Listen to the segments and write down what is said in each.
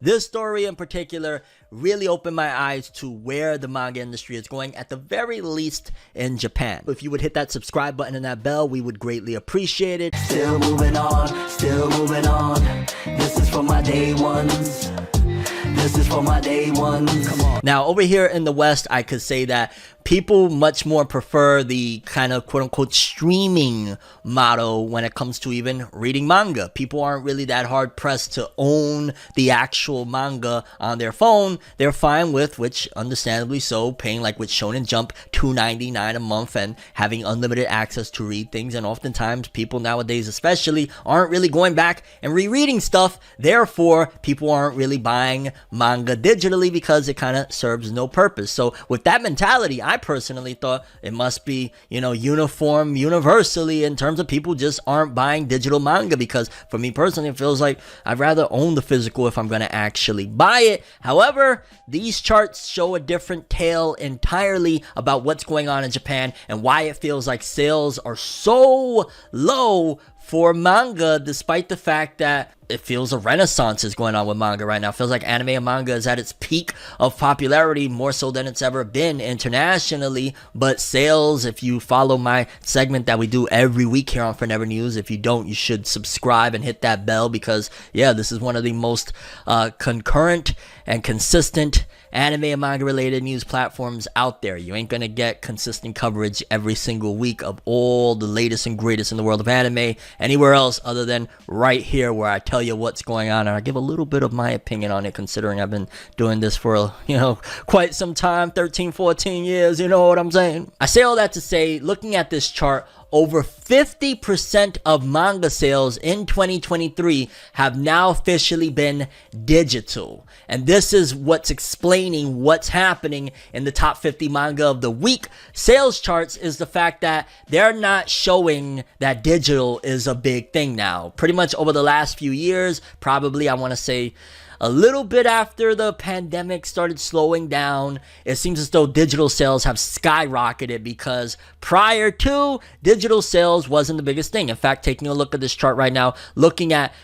This story in particular really opened my eyes to where the manga industry is going, at the very least in Japan. If you would hit that subscribe button and that bell, we would greatly appreciate it. Still moving on, still moving on. This is for my day ones. This is for my day ones. Come on. Now, over here in the West, I could say that people much more prefer the kind of quote-unquote streaming model when it comes to even reading manga. People aren't really that hard-pressed to own the actual manga on their phone. They're fine with, which understandably so, paying like with Shonen Jump $2.99 a month and having unlimited access to read things. And oftentimes, people nowadays especially aren't really going back and rereading stuff. Therefore, people aren't really buying manga digitally because it kind of serves no purpose. So with that mentality, I personally thought it must be, uniform universally in terms of people just aren't buying digital manga, because for me personally, it feels like I'd rather own the physical if I'm going to actually buy it. However, these charts show a different tale entirely about what's going on in Japan and why it feels like sales are so low for manga, despite the fact that it feels a renaissance is going on with manga right now. It feels like anime and manga is at its peak of popularity, more so than it's ever been internationally. But sales, if you follow my segment that we do every week here on Forever News, if you don't, you should subscribe and hit that bell, because yeah, this is one of the most concurrent and consistent anime and manga related news platforms out there. You ain't gonna get consistent coverage every single week of all the latest and greatest in the world of anime anywhere else other than right here, where I tell you what's going on and I give a little bit of my opinion on it, considering I've been doing this for quite some time, 13-14 years, you know what I'm saying. I say all that to say, looking at this chart, over 50% of manga sales in 2023 have now officially been digital. And this is what's explaining what's happening in the top 50 manga of the week sales charts, is the fact that they're not showing that digital is a big thing now. Pretty much over the last few years, probably I want to say a little bit after the pandemic started slowing down, it seems as though digital sales have skyrocketed, because prior to, digital sales wasn't the biggest thing. In fact, taking a look at this chart right now,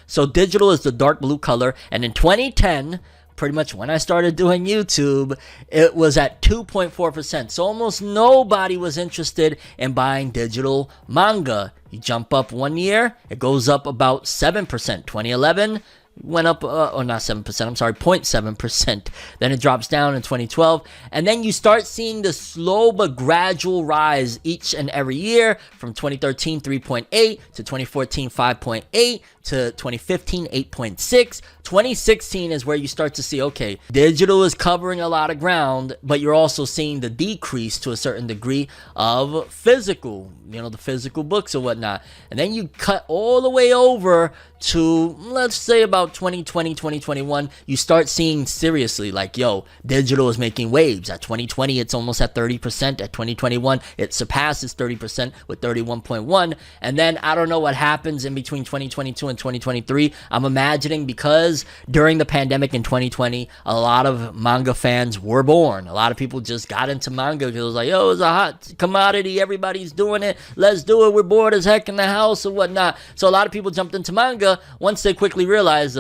so digital is the dark blue color, and in 2010, pretty much when I started doing YouTube, it was at 2.4%. So almost nobody was interested in buying digital manga. You jump up 1 year, it goes up about 7%. 2011, went up, or not 7%, I'm sorry, 0.7%. Then it drops down in 2012. And then you start seeing the slow but gradual rise each and every year, from 2013, 3.8, to 2014, 5.8, to 2015, 8.6. 2016 is where you start to see, okay, digital is covering a lot of ground, but you're also seeing the decrease to a certain degree of physical, the physical books or whatnot. And then you cut all the way over to, let's say, about 2020, 2021, you start seeing seriously like, digital is making waves. At 2020, it's almost at 30%. At 2021, it surpasses 30% with 31.1. And then I don't know what happens in between 2022 and 2023. I'm imagining because during the pandemic in 2020, a lot of manga fans were born. A lot of people just got into manga because it was like, it's a hot commodity. Everybody's doing it. Let's do it. We're bored as heck in the house or whatnot. So a lot of people jumped into manga once they quickly realized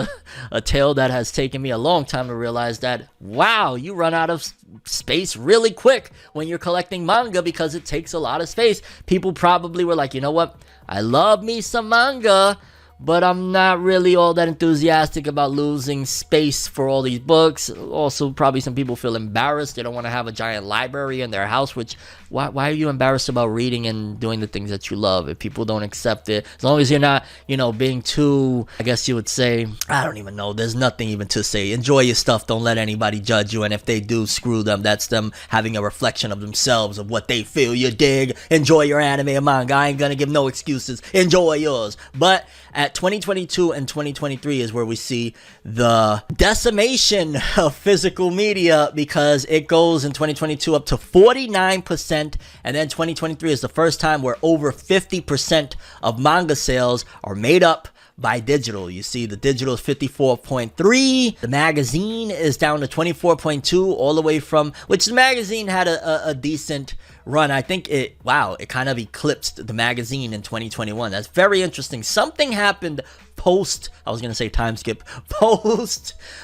a tale that has taken me a long time to realize, that, wow, you run out of space really quick when you're collecting manga, because it takes a lot of space. People probably were like, you know what? I love me some manga, but I'm not really all that enthusiastic about losing space for all these books. Also, probably some people feel embarrassed. They don't want to have a giant library in their house, which, why are you embarrassed about reading and doing the things that you love if people don't accept it? As long as you're not, being too, I guess you would say, I don't even know. There's nothing even to say. Enjoy your stuff. Don't let anybody judge you. And if they do, screw them. That's them having a reflection of themselves, of what they feel. You dig? Enjoy your anime and manga. I ain't gonna give no excuses. Enjoy yours. But at 2022 and 2023 is where we see the decimation of physical media, because it goes in 2022 up to 49%, and then 2023 is the first time where over 50% of manga sales are made up by digital. You see the digital is 54.3. The magazine is down to 24.2, all the way from, which the magazine had a decent run. I think it kind of eclipsed the magazine in 2021. That's very interesting. Something happened post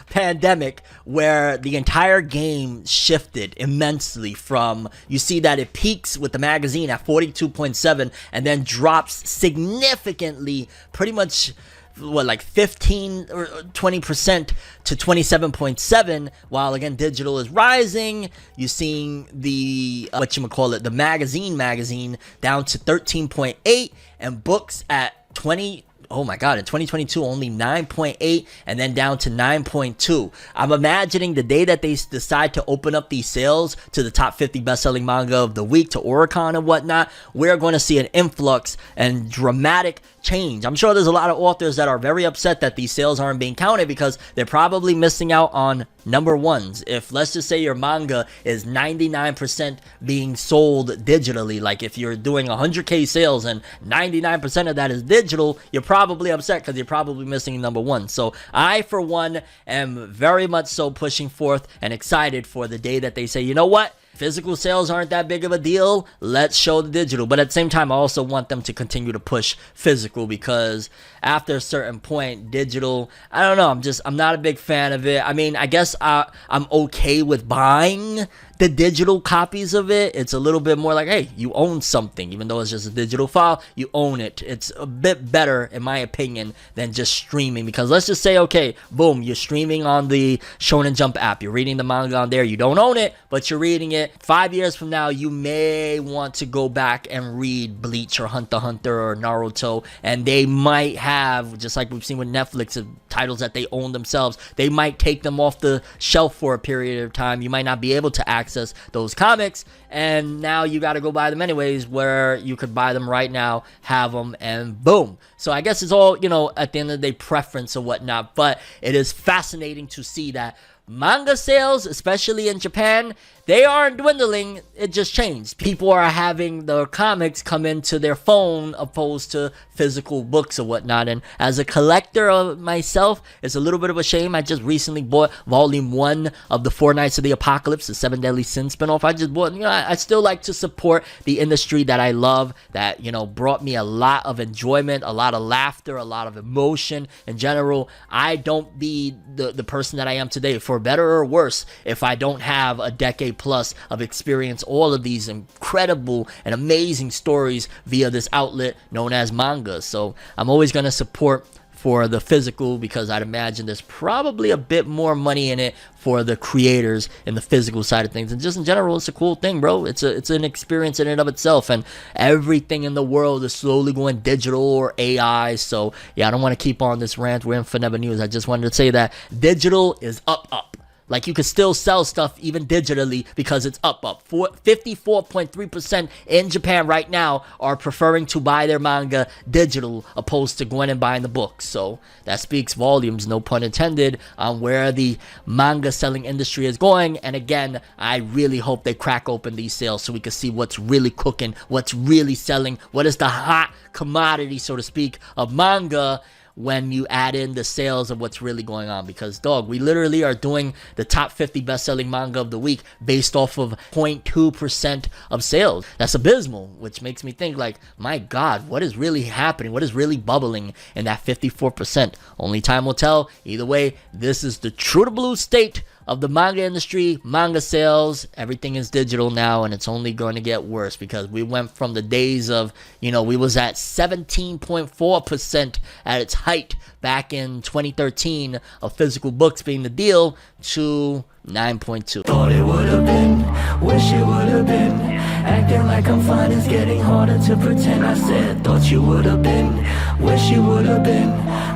pandemic, where the entire game shifted immensely. From, you see that it peaks with the magazine at 42.7 and then drops significantly, pretty much like 15 or 20% to 27.7, while again digital is rising. You're seeing the the magazine down to 13.8, and books at 20. Oh my God, in 2022, only 9.8, and then down to 9.2. I'm imagining the day that they decide to open up these sales to the top 50 best-selling manga of the week, to Oricon and whatnot, we're going to see an influx and dramatic change. I'm sure there's a lot of authors that are very upset that these sales aren't being counted, because they're probably missing out on number ones. If, let's just say, your manga is 99% being sold digitally, like if you're doing 100k sales and 99% of that is digital, you're probably upset because you're probably missing number one. So I, for one, am very much so pushing forth and excited for the day that they say, you know what? Physical sales aren't that big of a deal. Let's show the digital. But at the same time, I also want them to continue to push physical, because after a certain point, digital, I don't know. I'm not a big fan of it. I mean, I guess I'm okay with buying the digital copies of it. It's a little bit more like, hey, you own something. Even though it's just a digital file, you own it. It's a bit better, in my opinion, than just streaming. Because let's just say, okay, boom, you're streaming on the Shonen Jump app. You're reading the manga on there. You don't own it, but you're reading it. 5 years from now, you may want to go back and read Bleach or Hunter x Hunter or Naruto, and they might have, just like we've seen with Netflix, titles that they own themselves. They might take them off the shelf for a period of time. You might not be able to access those comics, and now you got to go buy them anyways, where you could buy them right now, have them, and boom. So I guess it's all, at the end of the day, preference or whatnot, but it is fascinating to see that manga sales, especially in Japan, they aren't dwindling. It just changed. People are having their comics come into their phone opposed to physical books or whatnot. And as a collector of myself, it's a little bit of a shame. I just recently bought volume 1 of the Four Knights of the Apocalypse, the 7 Deadly Sins spinoff. I just bought, I still like to support the industry that I love, that, brought me a lot of enjoyment, a lot of laughter, a lot of emotion. In general, I don't be the person that I am today, for better or worse, if I don't have a decade plus of experience all of these incredible and amazing stories via this outlet known as manga. So I'm always going to support for the physical, because I'd imagine there's probably a bit more money in it for the creators in the physical side of things. And just in general, it's a cool thing, bro. It's an experience in and of itself, and everything in the world is slowly going digital or AI. So yeah, I don't want to keep on this rant. We're in FORNEVER News. I just wanted to say that digital is up. Like, you can still sell stuff even digitally, because it's up. 54.3% in Japan right now are preferring to buy their manga digital opposed to going and buying the books. So that speaks volumes, no pun intended, on where the manga selling industry is going. And again, I really hope they crack open these sales so we can see what's really cooking, what's really selling, what is the hot commodity, so to speak, of manga, when you add in the sales of what's really going on. Because, dog, we literally are doing the top 50 best-selling manga of the week based off of 0.2% of sales. That's abysmal, which makes me think, like, my God, what is really happening? What is really bubbling in that 54%? Only time will tell. Either way, this is the true to blue state of the manga industry, manga sales. Everything is digital now, and it's only going to get worse, because we went from the days of, we was at 17.4% at its height back in 2013 of physical books being the deal, to 9.2. Thought it would have been, wish it would have been. Acting like I'm fine is getting harder to pretend. I said, thought you would have been, wish you would have been.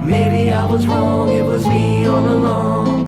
Maybe I was wrong, it was me all along.